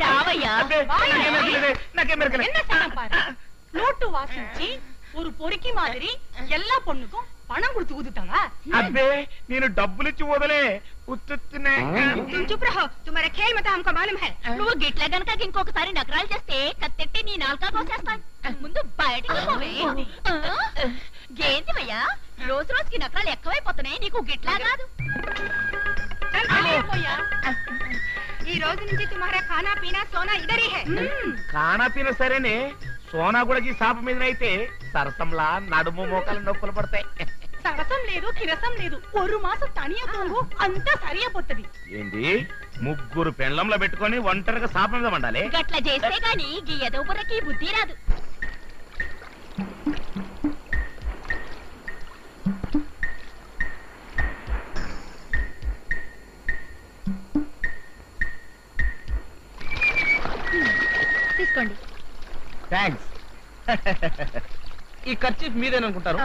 ராவையா என்ன செய்யணும் பாரு. நோட்டு வாசிச்சு ஒரு பொறுக்கி மாதிரி எல்லா பொண்ணுக்கும் పణం గుర్తు ఊదుతావా? అబ్బే నేను డబ్బులు ఇచ్చి వదలే ఉత్తునే. तुम चुप रहो, तुम्हारा खेल मत हमको मालूम है. నువ్వు గిట్ల గనక ఇంకొకసారి నకరాలు చేస్తే కత్తెట్టి నీ నాలుక కోసేస్తాను. ముందు బయటికి పోవే. ఏంటివయ్యా రోజు రోజుకి నకరాలు ఎక్కువైపోతున్నాయి. నీకు గిట్లా కాదు. ఈ రోజు నుంచి तुम्हारा खाना पीना सोना इधर ही है. खाना पीना సరేనే, సోనా కూడా ఈ సాప మీద అయితే సరసంలా నడుము మోకాలు నొప్పులు పడతాయి. సరసం లేదు కిరసం లేదు, ఒక మాసం తనియా తోంగు అంతా సరియపోతది. ఏంది ముగ్గురు పెండ్లంలో పెట్టుకొని ఒంటరిగా సాప మీద వండాలి? గట్ల చేస్తే గాని గీ ఎదవబుర్రకి బుద్ధి రాదు. తీసుకోండి. థ్యాంక్స్. ఈ ఖర్చు మీదేననుకుంటారు.